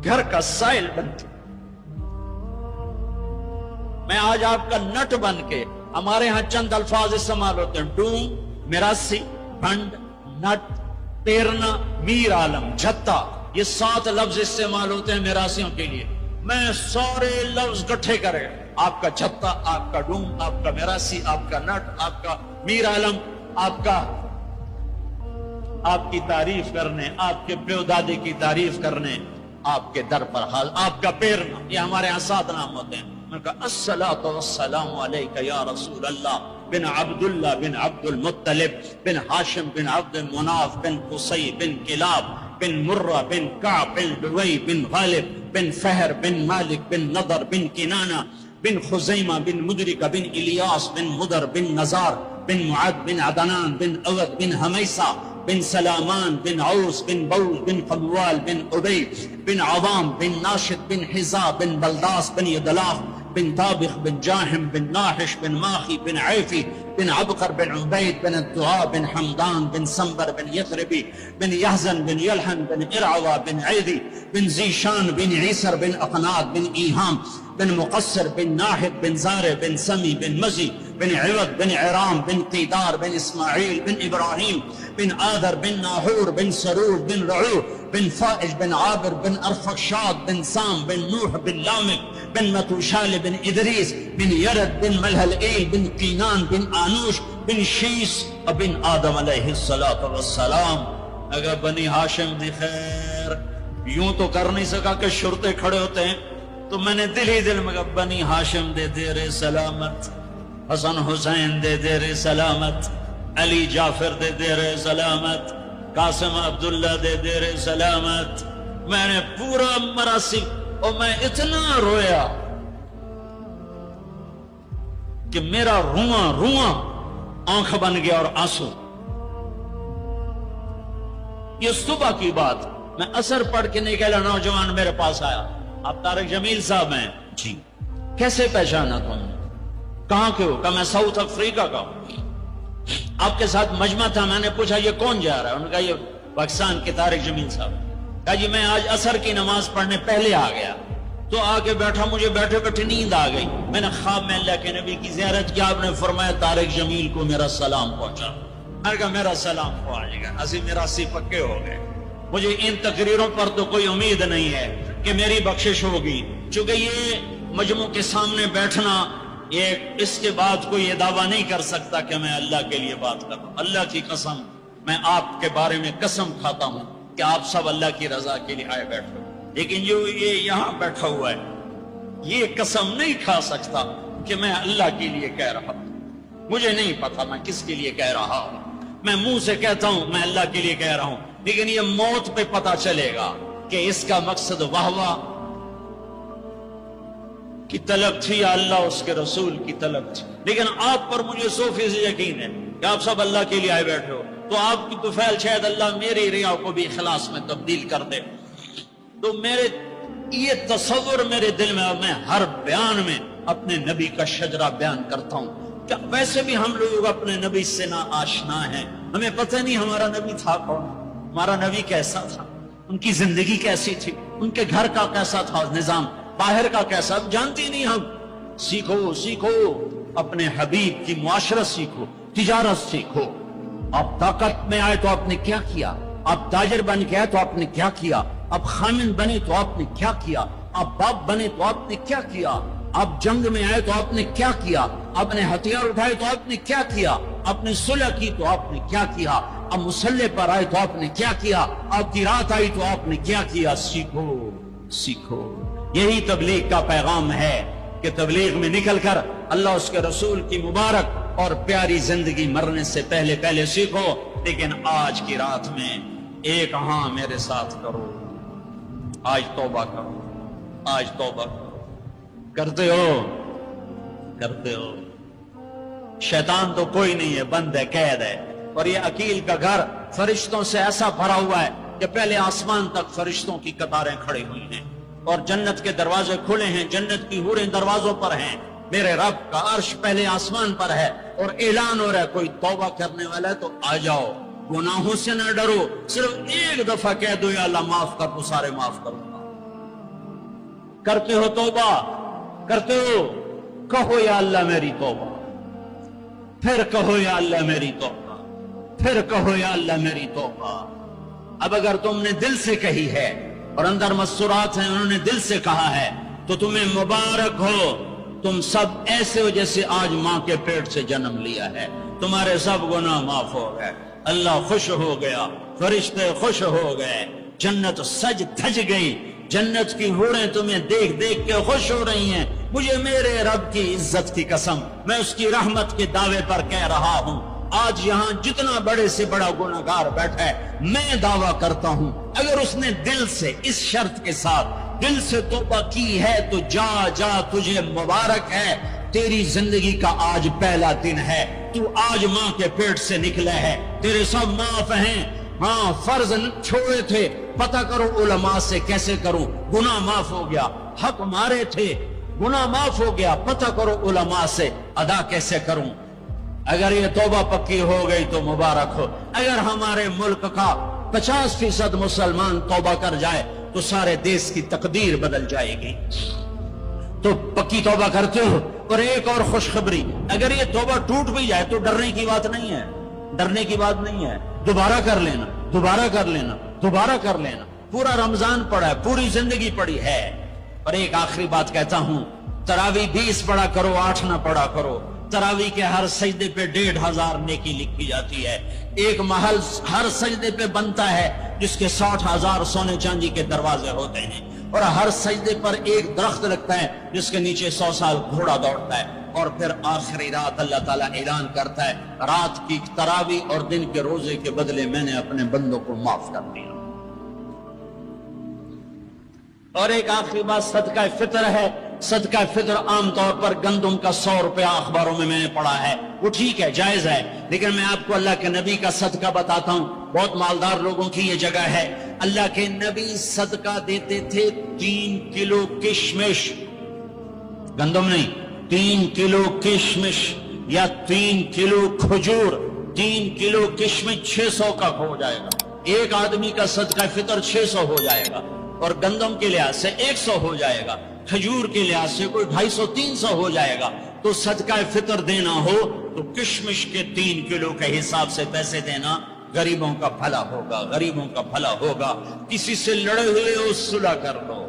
[SPEAKER 1] گھر کا سائل بن کے. میں آج آپ کا نٹ بن کے, ہمارے ہاں چند الفاظ استعمال ہوتے ہیں, ڈوم, میراثی, بھنڈ, نٹ, پیرنا, میر عالم, جھتا, یہ 7 لفظ استعمال ہوتے ہیں میراثیوں کے لیے. میں سارے لفظ اکٹھے کرے, آپ کا جھتا, آپ کا ڈوم, آپ کا میراثی, آپ کا نٹ, آپ کا میر عالم, آپ کی تعریف کرنے, آپ کے پیو دادے کی تعریف کرنے, آپ کے در پر حال, آپ کا پیرنا, یہ ہمارے یہاں 7 نام ہوتے ہیں. میں کہا الصلاۃ والسلام علیک یا رسول اللہ بن عبداللہ بن عبد المطلب بن ہاشم بن عبد مناف بن قصی بن کلاب بن مرہ بن کعب بن لوی بن غالب بن فہر بن مالک بن نضر بن کنانہ بن خزیمہ بن مدرکہ بن الیاس بن مدر بن نزار بن معد بن عدنان بن اود بن حمیسہ بن سلامان بن عوس بن بول بن قبوال بن عبی بن عظام بن ناشد بن حزا بن بلداس بن یدلاف بن طابخ بن جاہم بن ناحش بن ماخی بن عیفی بن عبقر بن عبید بن الدعاء بن حمدان بن سنبر بن یثربی بن یحزن بن یلحن بن ارعوى بن عیدی بن زیشان بن عیسر بن اقناد بن ایہام بن مقصر بن ناحد بن زارع بن سمی بن مزی بن عوض بن عرام بن قیدار بن اسماعیل بن ابراہیم بن آذر بن ناحور بن سرور بن رعو بن فائج بن عابر بن ارفخشاد بن سام بن نوح بن لامک بن متوشال بن ادریس بن یرد بن ملہلئیل بن قینان بن آنوش بن شیس بن آدم علیہ السلام. اگر بنی ہاشم دی خیر یوں تو کر نہیں سکا کہ شرطے کھڑے ہوتے ہیں, تو میں نے دل ہی دل میں کہا بنی ہاشم دے دیر سلامت, حسن حسین دے دیر سلامت, علی جعفر دے دیر سلامت, قاسم عبداللہ دے دیر سلامت. میں نے پورا مراسی اور میں اتنا رویا کہ میرا رواں آنکھ بن گیا اور آنسو. یہ صبح کی بات, میں اثر پڑھ کے نکلا, نوجوان میرے پاس آیا, آپ طارق جمیل صاحب ہیں؟ جی. کیسے پہچانا تم نے؟ کہاں کے ہو؟ کہا میں ساؤتھ افریقہ کا ہوں. آپ کے ساتھ مجمع تھا. میں نے پوچھا یہ کون جا رہا ہے؟ انہوں نے کہا یہ پاکستان کے طارق جمیل صاحب. کہا جی میں آج عصر کی نماز پڑھنے پہلے آ گیا, تو آ کے بیٹھا, مجھے بیٹھے بیٹھے نیند آ گئی. میں نے خواب میں اللہ کے نبی کی زیارت کی, آپ نے فرمایا طارق جمیل کو میرا سلام پہنچا. میں نے کہا میرا سلام پہنچ گیا. اسی میراثی پکے ہو گئے. مجھے ان تقریروں پر تو کوئی امید نہیں ہے کہ میری بخشش ہوگی, چونکہ یہ مجموع کے سامنے بیٹھنا, یہ اس کے بعد کوئی یہ دعویٰ نہیں کر سکتا کہ میں اللہ کے لیے بات کر رہا ہوں. اللہ کی قسم, میں آپ کے بارے میں قسم کھاتا ہوں کہ آپ سب اللہ کی رضا کے لیے آئے بیٹھے, لیکن جو یہ یہاں بیٹھا ہوا ہے یہ قسم نہیں کھا سکتا کہ میں اللہ کے لیے کہہ رہا ہوں. مجھے نہیں پتا میں کس کے لیے کہہ رہا ہوں. میں منہ سے کہتا ہوں میں اللہ کے لیے کہہ رہا ہوں, لیکن یہ موت پہ پتا چلے گا کہ اس کا مقصد واہ کی طلب تھی یا اللہ اس کے رسول کی طلب تھی. لیکن آپ پر مجھے 100% یقین ہے کہ آپ سب اللہ کے لیے آئے بیٹھے ہو, تو آپ کی طفیل شاید اللہ میری ریا کو بھی اخلاص میں تبدیل کر دے. تو میرے یہ تصور میرے دل میں, اور میں ہر بیان میں اپنے نبی کا شجرہ بیان کرتا ہوں. کیا ویسے بھی ہم لوگ اپنے نبی سے نا آشنا ہیں, ہمیں پتہ نہیں ہمارا نبی تھا کون, ہمارا نبی کیسا تھا, ان کی زندگی کیسی تھی, ان کے گھر کا کیسا تھا نظام, باہر کا کیسا, اب جانتی نہیں ہم. سیکھو اپنے حبیب کی معاشرت سیکھو, تجارت سیکھو. آپ طاقت میں آئے تو آپ نے کیا کیا, آپ تاجر بن کے آئے تو آپ نے کیا کیا, آپ خامن بنے تو آپ نے کیا کیا, آپ باپ بنے تو آپ نے کیا کیا, آپ جنگ میں آئے تو آپ نے کیا کیا؟ آپ نے ہتھیار اٹھائے تو آپ نے کیا کیا؟ آپ نے صلح کی تو آپ نے کیا کیا؟ اب مسلح پر آئے تو آپ نے کیا کیا؟ آپ کی رات آئی تو آپ نے کیا کیا؟ سیکھو سیکھو۔ یہی تبلیغ کا پیغام ہے کہ تبلیغ میں نکل کر اللہ اس کے رسول کی مبارک اور پیاری زندگی مرنے سے پہلے پہلے سیکھو۔ لیکن آج کی رات میں ایک ہاں میرے ساتھ کرو، آج توبہ کرو، آج توبہ کرو۔ کرتے ہو؟ کرتے ہو؟ شیطان تو کوئی نہیں ہے، بند ہے، قید ہے، اور یہ عقیل کا گھر فرشتوں سے ایسا بھرا ہوا ہے کہ پہلے آسمان تک فرشتوں کی قطاریں کھڑی ہوئی ہیں، اور جنت کے دروازے کھلے ہیں، جنت کی حوریں دروازوں پر ہیں، میرے رب کا عرش پہلے آسمان پر ہے، اور اعلان ہو رہا ہے کوئی توبہ کرنے والا ہے تو آ جاؤ، گناہوں سے نہ ڈرو، صرف ایک دفعہ کہہ دو یا اللہ معاف کر، تو سارے معاف کروں گا۔ کرتے ہو توبہ؟ کرتے ہو؟ کہو یا اللہ میری توبہ، پھر کہو یا اللہ میری توبہ، پھر کہو یا اللہ میری توبہ۔ اب اگر تم نے دل سے کہی ہے اور اندر مسورات ہیں، انہوں نے دل سے کہا ہے، تو تمہیں مبارک ہو، تم سب ایسے ہو جیسے آج ماں کے پیٹ سے جنم لیا ہے، تمہارے سب گناہ معاف ہو گئے، اللہ خوش ہو گیا، فرشتے خوش ہو گئے، جنت سج دھج گئی، جنت کی حوریں تمہیں دیکھ دیکھ کے خوش ہو رہی ہیں۔ مجھے میرے رب کی عزت کی قسم، میں اس کی رحمت کے دعوے پر کہہ رہا ہوں، آج یہاں جتنا بڑے سے بڑا گناہگار بیٹھا ہے، میں دعویٰ کرتا ہوں اگر اس نے دل سے اس شرط کے ساتھ دل سے توبہ کی ہے تو جا جا، تجھے مبارک ہے، تیری زندگی کا آج پہلا دن ہے، تو آج ماں کے پیٹ سے نکلے ہے، تیرے سب معاف ہیں۔ ہاں فرض چھوڑے تھے، پتہ کرو علماء سے کیسے کروں، گناہ معاف ہو گیا، حق مارے تھے، گناہ معاف ہو گیا، پتہ کرو علماء سے ادا کیسے کروں۔ اگر یہ توبہ پکی ہو گئی تو مبارک ہو۔ اگر ہمارے ملک کا 50% مسلمان توبہ کر جائے تو سارے دیش کی تقدیر بدل جائے گی۔ تو پکی توبہ کرتے ہو؟ اور ایک اور خوشخبری، اگر یہ توبہ ٹوٹ بھی جائے تو ڈرنے کی بات نہیں ہے، ڈرنے کی بات نہیں ہے، دوبارہ کر لینا، دوبارہ کر لینا، دوبارہ کر لینا، پورا رمضان پڑا ہے، پوری زندگی پڑی ہے۔ اور ایک آخری بات کہتا ہوں، تراویح 20 پڑھا کرو، 8 نہ پڑھا کرو۔ تراویح کے ہر سجدے پہ 1500 نیکی لکھی جاتی ہے۔ ایک محل ہر سجدے پہ بنتا ہے جس کے 60,000 سونے چاندی کے دروازے ہوتے ہیں، اور ہر سجدے پر ایک درخت لگتا ہے جس کے نیچے 100 سال گھوڑا دوڑتا ہے۔ اور پھر آخری رات اللہ تعالیٰ اعلان کرتا ہے، رات کی تراویح اور دن کے روزے کے بدلے میں نے اپنے بندوں کو معاف کر دیا۔ اور ایک آخری بات صدقہ فطر ہے۔ صدقہ فطر عام طور پر گندم کا 100 روپیہ اخباروں میں نے پڑھا ہے، وہ ٹھیک ہے، جائز ہے، لیکن میں آپ کو اللہ کے نبی کا صدقہ بتاتا ہوں، بہت مالدار لوگوں کی یہ جگہ ہے۔ اللہ کے نبی صدقہ دیتے تھے 3 کلو کشمش، گندم نہیں، 3 کلو کشمش، یا 3 کلو کھجور۔ 3 کلو کشمش 600 کا ہو جائے گا، ایک آدمی کا صدقہ فطر 600 ہو جائے گا، اور گندم کے لحاظ سے 100 ہو جائے گا، کھجور کے لحاظ سے کوئی 250-300 ہو جائے گا۔ تو صدقہ فطر دینا ہو تو کشمش کے 3 کلو کے حساب سے پیسے دینا، غریبوں کا بھلا ہوگا، غریبوں کا بھلا ہوگا۔ کسی سے لڑے ہوئے ہو صلح کر لو،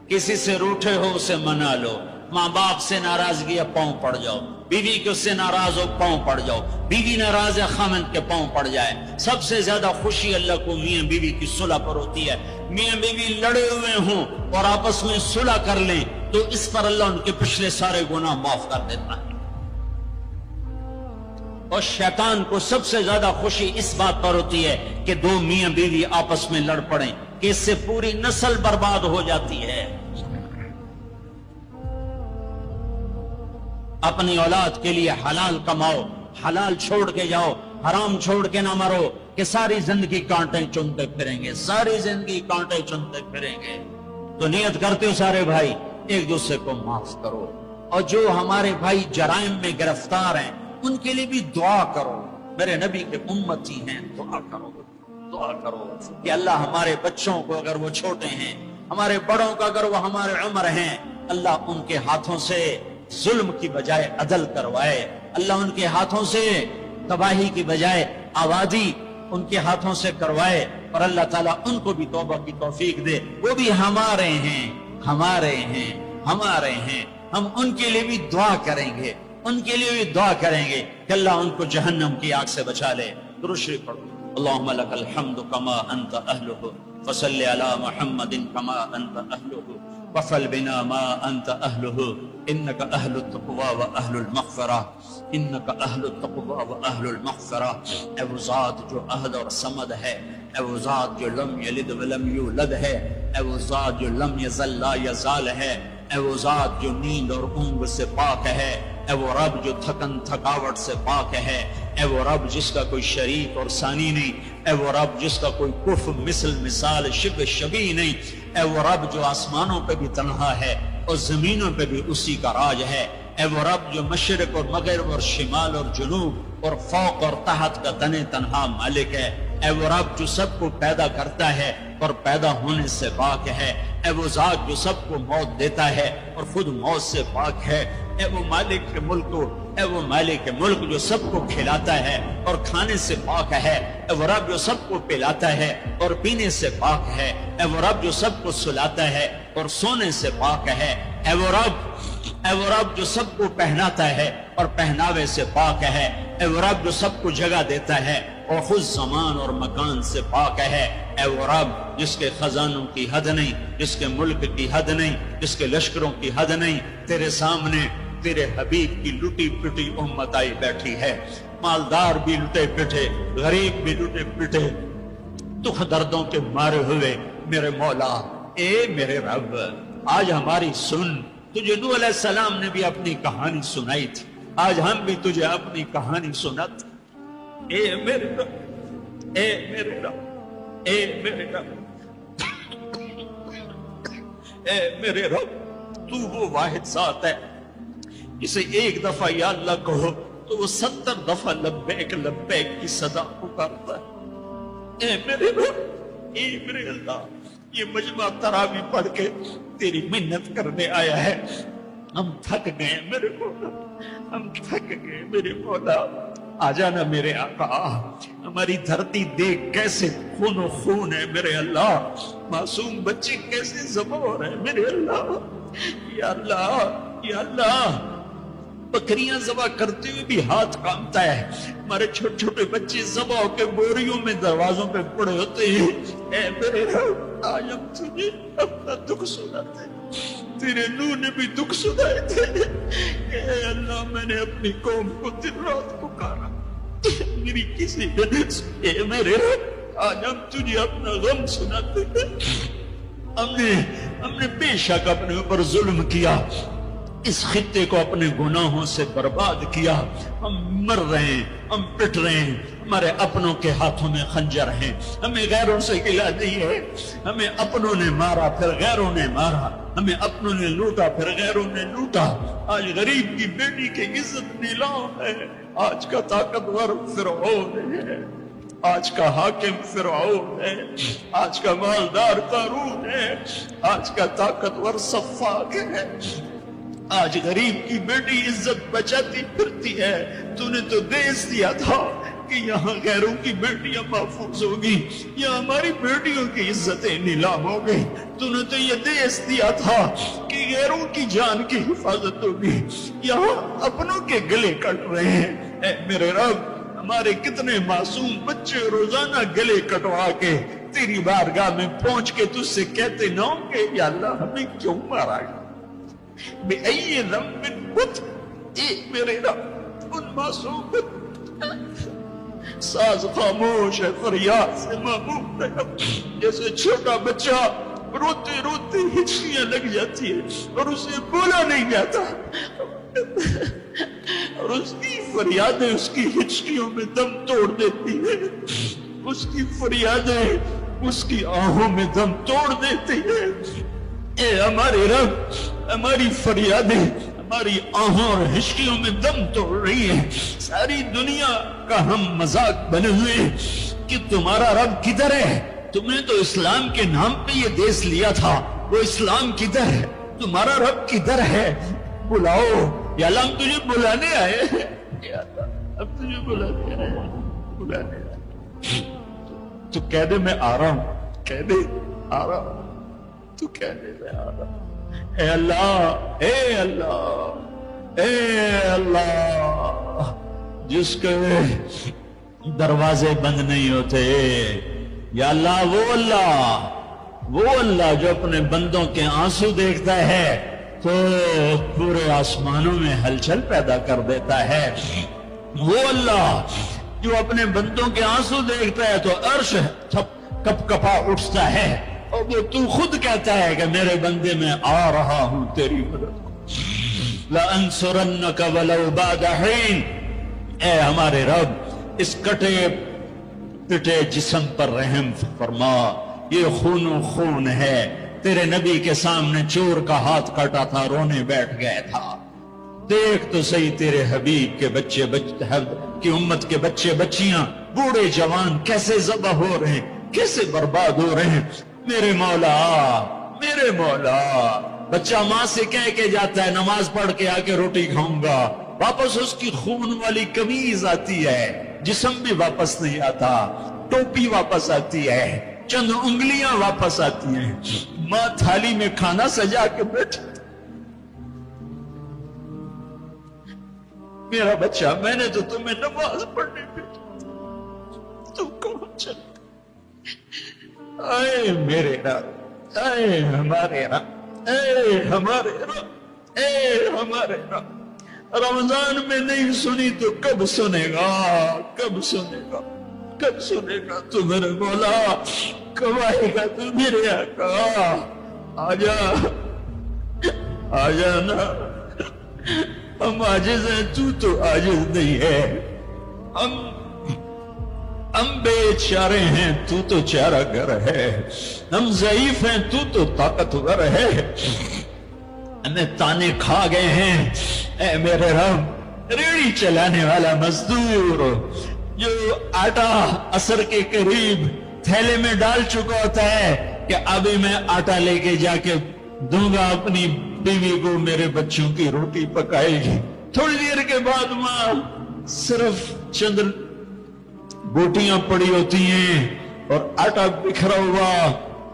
[SPEAKER 1] کسی سے روٹھے ہو اسے منا لو، ماں باپ سے ناراضگی ہے پاؤں پڑ جاؤ، بیوی کے سے ناراض ہو پاؤں پڑ جاؤ، بیوی ناراض ہے خامند کے پاؤں پڑ جائے۔ سب سے زیادہ خوشی اللہ کو میاں بیوی کی صلح پر ہوتی ہے۔ میاں بیوی لڑے ہوئے ہوں اور آپس میں صلح کر لیں تو اس پر اللہ ان کے پچھلے سارے گناہ معاف کر دیتا ہے۔ اور شیطان کو سب سے زیادہ خوشی اس بات پر ہوتی ہے کہ 2 میاں بیوی آپس میں لڑ پڑیں، کہ اس سے پوری نسل برباد ہو جاتی ہے۔ اپنی اولاد کے لیے حلال کماؤ، حلال چھوڑ کے جاؤ، حرام چھوڑ کے نہ مرو کہ ساری زندگی کانٹے چنتے پھریں گے، ساری زندگی کانٹے چنتے پھریں گے۔ تو نیت کرتے ہو سارے بھائی ایک دوسرے کو معاف کرو، اور جو ہمارے بھائی جرائم میں گرفتار ہیں ان کے لیے بھی دعا کرو، میرے نبی کے امتی ہیں، دعا کرو، دعا کرو کہ اللہ ہمارے بچوں کو اگر وہ چھوٹے ہیں، ہمارے بڑوں کا اگر وہ ہمارے عمر ہیں، اللہ ان کے ہاتھوں سے ظلم کی بجائے عدل کروائے، اللہ ان کے ہاتھوں سے تباہی کی بجائے آبادی ان کے ہاتھوں سے کروائے، اور اللہ تعالیٰ ان کو بھی توبہ کی توفیق دے۔ وہ بھی ہمارے ہیں، ہمارے ہیں، ہمارے ہیں۔ ہم ان کے لیے بھی دعا کریں گے، ان کے لیے بھی دعا کریں گے کہ اللہ ان کو جہنم کی آگ سے بچا لے۔ درود شریف پڑھو۔ اللہم لک الحمد کما انت اہلہ فصل علی محمد کما انت اہلہ وفل بنا ما انت اہلہ انک اہل التقوی و اہل المغفرہ، انک اہل التقوی و اہل المغفرہ۔ اے وہ ذات جو احد اور صمد ہے، اے وہ ذات جو لم یلد ولم یولد ہے، اے وہ ذات جو لم یزل لا یزال ہے، اے وہ ذات جو نیند اور اونگ سے پاک ہے، اے وہ رب جو تھکن تھکاوٹ سے پاک ہے، اے وہ رب جس کا کوئی شریک اور ثانی نہیں، اے وہ رب جس کا کوئی کف مثل مثال شبہ شبیہ نہیں، اے وہ رب جو آسمانوں پہ بھی تنہا ہے اور زمینوں پہ بھی اسی کا راج ہے، اے وہ رب جو مشرق اور مغرب اور شمال اور جنوب اور فوق اور تحت کا تن تنہا مالک ہے، اے وہ رب جو سب کو پیدا کرتا ہے اور پیدا ہونے سے پاک ہے، اے وہ ذات جو سب کو موت دیتا ہے اور خود موت سے پاک ہے، اے وہ مالک کے ملک، اے وہ مالک کے ملک جو سب کو کھلاتا ہے اور کھانے سے پاک ہے، اے وہ رب جو سب کو پلاتا ہے اور پینے سے پاک ہے، اے وہ رب جو سب کو سلاتا ہے اور سونے سے پاک ہے، اے وہ رب جو سب کو پہناتا ہے اور پہناوے سے پاک ہے، اے وہ رب جو سب کو جگہ دیتا ہے اور خود زمان اور مکان سے پاک ہے، اے وہ رب جس کے خزانوں کی حد نہیں، جس کے ملک کی حد نہیں، جس کے لشکروں کی حد نہیں، تیرے سامنے تیرے حبیب کی لٹی پٹی امت آئی بیٹھی ہے، مالدار بھی لٹے پٹے، غریب بھی لٹے پٹے، دکھ دردوں کے مارے ہوئے میرے مولا، اے میرے رب آج ہماری سن۔ تجھے نوح علیہ السلام نے بھی اپنی کہانی سنائی تھی، آج ہم بھی تجھے اپنی کہانی سنت۔ اے میرے رب، اے میرے رب، اے میرے رب، اے میرے رب، تو وہ واحد ذات ہے جسے ایک دفعہ یا اللہ کہو تو وہ 70 دفعہ لبیک لبیک کی صدا پکارتا ہے۔ اے میرے رب، اے میرے اللہ، یہ مجمع تراویح پڑھ کے تیری منت کرنے آیا ہے، ہم تھک گئے میرے مولا، ہم تھک گئے میرے مولا، آ جانا میرے آقا، ہماری دھرتی دیکھ کیسے خون و خون ہے میرے اللہ، معصوم بچے کیسے ذبح ہو رہے ہیں میرے اللہ، یا اللہ، یا اللہ، بکریاں ذبح کرتے ہوئے بھی ہاتھ کامتا ہے، ہمارے چھوٹے چھوٹے بچے ذبح ہو کے بوریوں میں دروازوں پہ پڑے ہوتے ہیں۔ اے میرے رب، آج ہم تجھے اپنا دکھ سناتے ہیں، تیرے نوح نے بھی دکھ سنائے تھے، اے اللہ میں نے اپنی قوم کو دن رات پکارا، میری کسی نے، اے میرے رب آج ہم تجھے اپنا غم سناتے ہیں، ہم نے بے شک اپنے اوپر ظلم کیا، اس خطے کو اپنے گناہوں سے برباد کیا، ہم مر رہے ہیں، ہم پٹ رہے ہیں، ہمارے اپنوں کے ہاتھوں میں خنجر ہیں، ہمیں غیروں سے گلہ نہیں ہے، ہمیں اپنوں نے مارا پھر غیروں نے مارا، ہمیں اپنوں نے لوٹا پھر غیروں نے لوٹا، آج غریب کی بیٹی کی عزت نیلام ہے، آج کا طاقتور فرعون ہے، آج کا حاکم فرعون ہے، آج کا مالدار قارون ہے، آج کا طاقتور صفاق ہے، آج غریب کی بیٹی عزت بچاتی پھرتی ہے۔ تو نے تو دیس دیا تھا کہ یہاں غیروں کی بیٹیاں محفوظ ہوگی، یہاں ہماری بیٹیوں کی عزتیں نیلام ہو گئی۔ تو نے تو یہ دیس دیا تھا کہ غیروں کی جان کی حفاظت ہوگی، یہاں اپنوں کے گلے کٹ رہے ہیں۔ اے میرے رب، ہمارے کتنے معصوم بچے روزانہ گلے کٹوا کے تیری بارگاہ میں پہنچ کے تجھ سے کہتے نہ ہوں گے یا اللہ ہمیں کیوں مارا گیا، بے ای ذنب قتل۔ اے میرے رب، ان معصوم ساز خاموش ہے، فریاد سے معمول ہے، جیسے چھوٹا بچہ روتے روتے ہچکیاں لگ جاتی ہے اور اسے بولا نہیں جاتا، اور اس کی فریادیں اس کی ہچکیوں میں دم توڑ دیتی ہے، اس کی فریادیں اس کی آہوں میں دم توڑ دیتی ہے۔ اے ہمارے رب، ہماری فریادیں ہماری آہوں اور ہچکیوں میں دم توڑ رہی ہیں، ساری دنیا کا ہم مذاق بنے ہوئے کہ تمہارا رب کدھر ہے؟ تم نے تو اسلام کے نام پہ یہ دیس لیا تھا، وہ اسلام کدھر ہے؟ تمہارا رب کدھر ہے؟ بلاؤ یا اللہ، ہم تجھے بلانے آئے ہیں، یا اللہ ہم تجھے بلانے آئے ہیں، بلانے آئے۔ تو کہہ دے میں آ رہا ہوں، کہہ دے آ رہا ہوں، تو کہہ دے میں آ رہا ہوں۔ اے اللہ، اے اللہ، اے اللہ، جس کے دروازے بند نہیں ہوتے، یا اللہ وہ اللہ جو اپنے بندوں کے آنسو دیکھتا ہے تو پورے آسمانوں میں ہلچل پیدا کر دیتا ہے، وہ اللہ جو اپنے بندوں کے آنسو دیکھتا ہے تو عرش کپ کپا اٹھتا ہے، اور وہ تو خود کہتا ہے کہ میرے بندے میں آ رہا ہوں تیری مدد کو، لَأَنصُرَنَّكَ وَلَوْ بَعْدَ حِينٍ۔ اے ہمارے رب، اس کٹے پٹے جسم پر رحم فرما، یہ خون و خون ہے، تیرے نبی کے سامنے چور کا ہاتھ کٹا تھا، رونے بیٹھ گئے تھا، دیکھ تو صحیح تیرے حبیب کے بچے کی امت کے بچے بچیاں بوڑھے جوان کیسے ذبح ہو رہے ہیں، کیسے برباد ہو رہے ہیں، میرے مولا، میرے مولا۔ بچہ ماں سے کہہ کے جاتا ہے نماز پڑھ کے آ کے روٹی کھاؤں گا، واپس اس کی خون والی قمیض آتی ہے، جسم بھی واپس نہیں آتا، ٹوپی واپس آتی ہے، چند انگلیاں واپس آتی ہیں، ماں تھالی میں کھانا سجا کے بیٹھی، میرا بچہ میں نے تو تمہیں نماز پڑھنے بھیجا، تم کہاں چلے؟ اے میرے رب، اے ہمارے رب، اے ہمارے رب، اے ہمارے رب، رمضان میں نہیں سنی تو کب سنے گا، کب سنے گا، کب سنے گا؟ تو میرے مولا، کب آئے گا تو میرے آقا؟ آجا، آجا نا، ہم عاجز ہیں، تو عاجز نہیں ہے، ہم بے چارے ہیں، تو چارہ گر ہے، ہم ضعیف ہیں، تو طاقتور ہے، ہمیں تانے کھا گئے ہیں، اے میرے رب، ریڑھی چلانے والا مزدور جو آٹا عصر کے قریب تھیلے میں ڈال چکا ہوتا ہے کہ ابھی میں آٹا لے کے جا کے دوں گا اپنی بیوی کو، میرے بچوں کی روٹی پکائے گی، تھوڑی دیر کے بعد ماں صرف چند بوٹیاں پڑی ہوتی ہیں اور آٹا بکھرا ہوا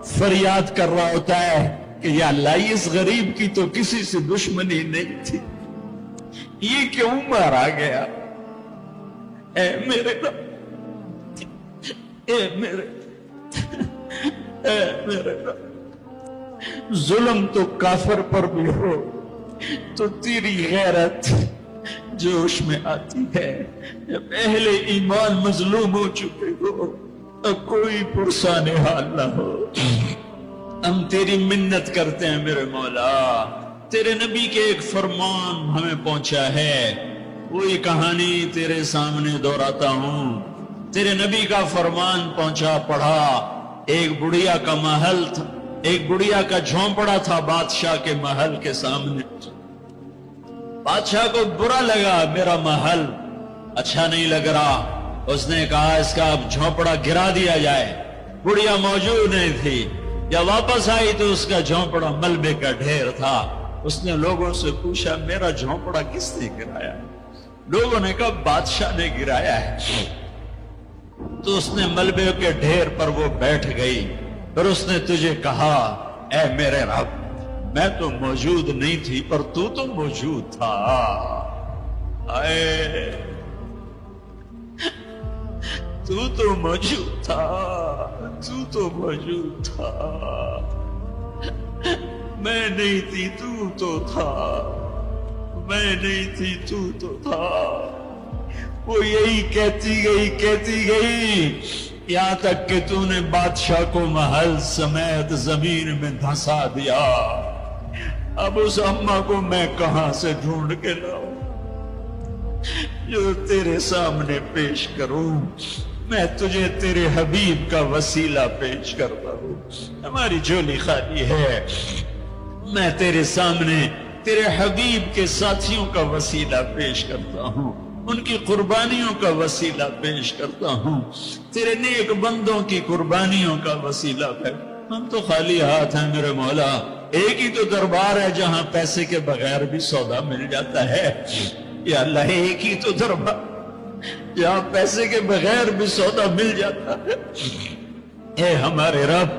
[SPEAKER 1] فریاد کر رہا ہوتا ہے کہ یا اللہ، اس غریب کی تو کسی سے دشمنی نہیں تھی، یہ کیوں مارا گیا؟ اے میرے رب، اے میرے رب، ظلم تو کافر پر بھی ہو تو تیری غیرت جوش میں آتی ہے، جب اہل ایمان مظلوم ہو چکے ہو تو کوئی پرسان حال نہ ہو۔ ہم تیری منت کرتے ہیں میرے مولا، تیرے نبی کے ایک فرمان ہمیں پہنچا ہے، وہی کہانی تیرے سامنے دہراتا ہوں۔ تیرے نبی کا فرمان پہنچا، پڑھا، ایک بڑھیا کا محل تھا، ایک بڑھیا کا جھونپڑا تھا بادشاہ کے محل کے سامنے۔ بادشاہ کو برا لگا، میرا محل اچھا نہیں لگ رہا، اس نے کہا اس کا اب جھونپڑا گرا دیا جائے۔ بڑھیا موجود نہیں تھی، یا واپس آئی تو اس کا جھونپڑا ملبے کا ڈھیر تھا۔ اس نے لوگوں سے پوچھا میرا جھونپڑا کس نے گرایا؟ لوگوں نے کہا بادشاہ نے گرایا ہے۔ تو اس نے ملبے کے ڈھیر پر وہ بیٹھ گئی، پھر اس نے تجھے کہا اے میرے رب، میں تو موجود نہیں تھی پر تو موجود تھا، اے تو موجود تھا، تو موجود تھا، میں نہیں تھی تو تھا، میں نہیں تھی تو تھا۔ وہ یہی کہتی گئی یہاں تک کہ تو نے بادشاہ کو محل سمیت زمین میں دھسا دیا۔ اب اس اماں کو میں کہاں سے ڈھونڈ کے لاؤں جو تیرے سامنے پیش کروں؟ میں تجھے تیرے حبیب کا وسیلہ پیش کرتا ہوں، ہماری جھولی خالی ہے، میں تیرے سامنے تیرے حبیب کے ساتھیوں کا وسیلہ پیش کرتا ہوں، ان کی قربانیوں کا وسیلہ پیش کرتا ہوں، تیرے نیک بندوں کی قربانیوں کا وسیلہ پیش۔ ہم تو خالی ہاتھ ہیں میرے مولا، ایک ہی تو دربار ہے جہاں پیسے کے بغیر بھی سودا مل جاتا ہے، یا اللہ ایک ہی تو دربار جہاں پیسے کے بغیر بھی سودا مل جاتا ہے۔ اے ہمارے رب،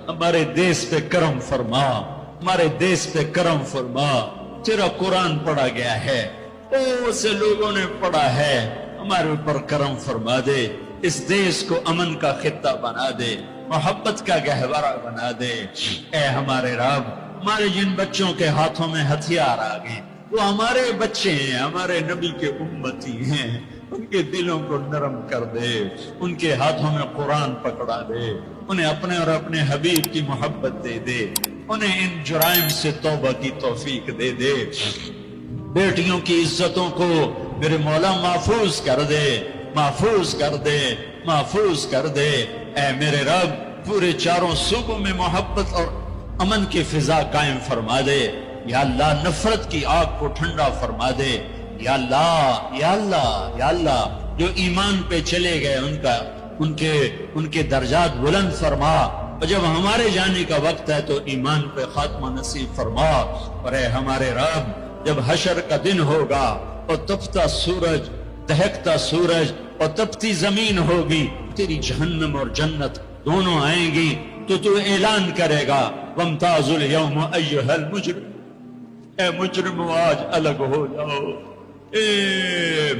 [SPEAKER 1] ہمارے دیس پہ کرم فرما، ہمارے دیس پہ کرم فرما، تیرا قرآن پڑھا گیا ہے، بہت سے لوگوں نے پڑھا ہے، ہمارے اوپر کرم فرما دے، اس دیس کو امن کا خطہ بنا دے، محبت کا گہوارہ بنا دے۔ اے ہمارے رب، ہمارے جن بچوں کے ہاتھوں میں ہتھیار آ گئے وہ ہمارے بچے ہیں، ہمارے نبی کے امتی ہیں، ان کے دلوں کو نرم کر دے، ان کے ہاتھوں میں قرآن پکڑا دے، انہیں اپنے اور اپنے حبیب کی محبت دے دے، انہیں ان جرائم سے توبہ کی توفیق دے دے۔ بیٹیوں کی عزتوں کو میرے مولا محفوظ کر دے، محفوظ کر دے، محفوظ کر دے۔ اے میرے رب، پورے چاروں صوبوں میں محبت اور امن کی فضا قائم فرما دے۔ یا اللہ، نفرت کی آگ کو ٹھنڈا فرما دے۔ یا اللہ، یا اللہ، یا اللہ، جو ایمان پہ چلے گئے ان کے درجات بلند فرما، اور جب ہمارے جانے کا وقت ہے تو ایمان پہ خاتمہ نصیب فرما۔ اور اے ہمارے رب، جب حشر کا دن ہوگا اور تپتا سورج، دہکتا سورج اور تپتی زمین ہوگی، تیری جہنم اور جنت دونوں آئیں گی، تو اعلان کرے گا وَامْتَازُوا الْيَوْمَ أَيُّهَا الْمُجْرِمُونَ، اے مجرم آج الگ ہو جاؤ۔ اے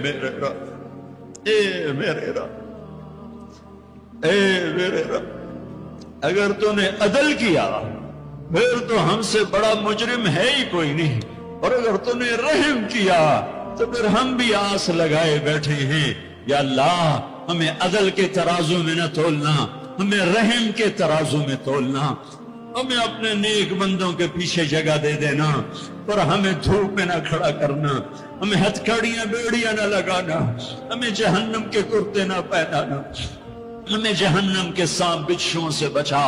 [SPEAKER 1] میرے رب، اے میرے رب، اے میرے رب، اگر تو نے عدل کیا پھر تو ہم سے بڑا مجرم ہے ہی کوئی نہیں، اور اگر تو نے رحم کیا تو پھر ہم بھی آس لگائے بیٹھے ہیں۔ یا اللہ، ہمیں عدل کے ترازو میں نہ تولنا، ہمیں رحم کے ترازو میں تولنا، ہمیں اپنے نیک بندوں کے پیچھے جگہ دے دینا، اور ہمیں دھوپ میں نہ کھڑا کرنا، ہمیں ہتھکڑیاں بیڑیاں نہ لگانا، ہمیں جہنم کے کرتے نہ پہنانا، ہمیں جہنم کے سانپ بچھوؤں سے بچا،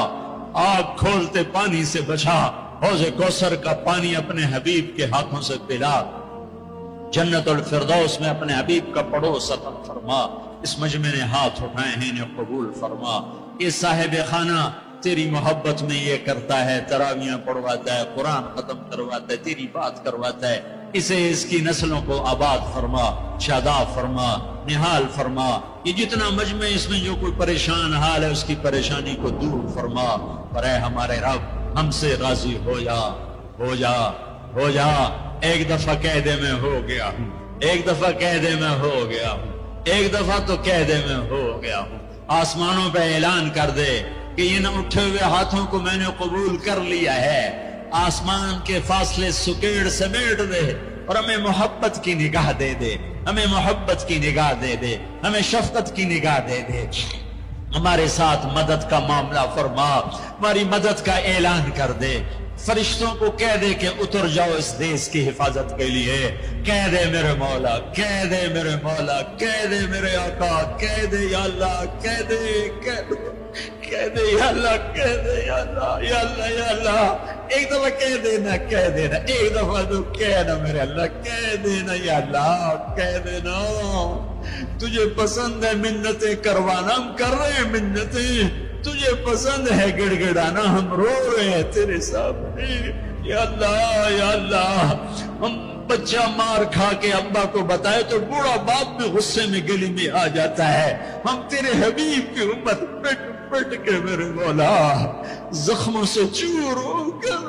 [SPEAKER 1] آگ کھولتے پانی سے بچا، حوض کوثر کا پانی اپنے حبیب کے ہاتھوں سے پلا، جنت الفردوس میں اپنے حبیب کا پڑوس عطا فرما۔ اس مجمع نے ہاتھ اٹھائے ہیں، انہیں قبول فرما۔ یہ صاحب خانہ تیری محبت میں یہ کرتا ہے، تراویاں پڑھواتا ہے، قرآن ختم کرواتا ہے، تیری بات کرواتا ہے، اسے اس کی نسلوں کو آباد فرما، شاداب فرما، نحال فرما۔ یہ جتنا مجمع اس میں جو کوئی پریشان حال ہے اس کی پریشانی کو دور فرما۔ اور اے ہمارے رب، ہم سے راضی ہو جا، ہو جا، ہو جا۔ ایک دفعہ قیدے میں ہو گیا ہوں، ایک دفعہ قیدے میں ہو گیا ہوں، ایک دفعہ تو قیدے میں ہو گیا ہوں۔ آسمانوں پہ اعلان کر دے کہ ان اٹھے ہوئے ہاتھوں کو میں نے قبول کر لیا ہے۔ آسمان کے فاصلے سکیڑ سمیٹ دے اور ہمیں محبت کی نگاہ دے دے، ہمیں محبت کی نگاہ دے دے، ہمیں شفقت کی نگاہ دے دے۔ ہمارے ساتھ مدد کا معاملہ فرما، ہماری مدد کا اعلان کر دے۔ فرشتوں کو کہہ دے کہ اتر جاؤ اس دیس کی حفاظت کے لیے۔ کہہ دے میرے مولا، کہہ دے میرے مولا، کہہ دے میرے آقا، کہہ دے یا اللہ، کہہ دے، کہہ دے، کہہ دے یا اللہ، کہہ دے یا اللہ، یا اللہ، یا اللہ۔ ایک دفعہ کہہ دینا، کہہ دینا، ایک دفعہ تو کہنا میرے اللہ، کہہ دینا یا اللہ، کہہ دینا۔ تجھے پسند ہے منتیں کروانا، ہم کر رہے ہیں منتیں۔ تجھے پسند ہے گڑ گڑانا، ہم رو رہے ہیں تیرے سامنے۔ یا اللہ، یا اللہ، ہم بچہ مار کھا کے ابا کو بتائے تو بوڑھا باپ میں غصے میں گلی میں آ جاتا ہے۔ ہم تیرے حبیب کی امت پٹ پٹ کے میرے مولا زخموں سے چور ہو کر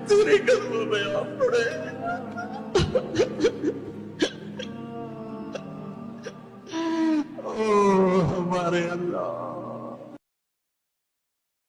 [SPEAKER 1] تیرے قدموں میں آ پڑے۔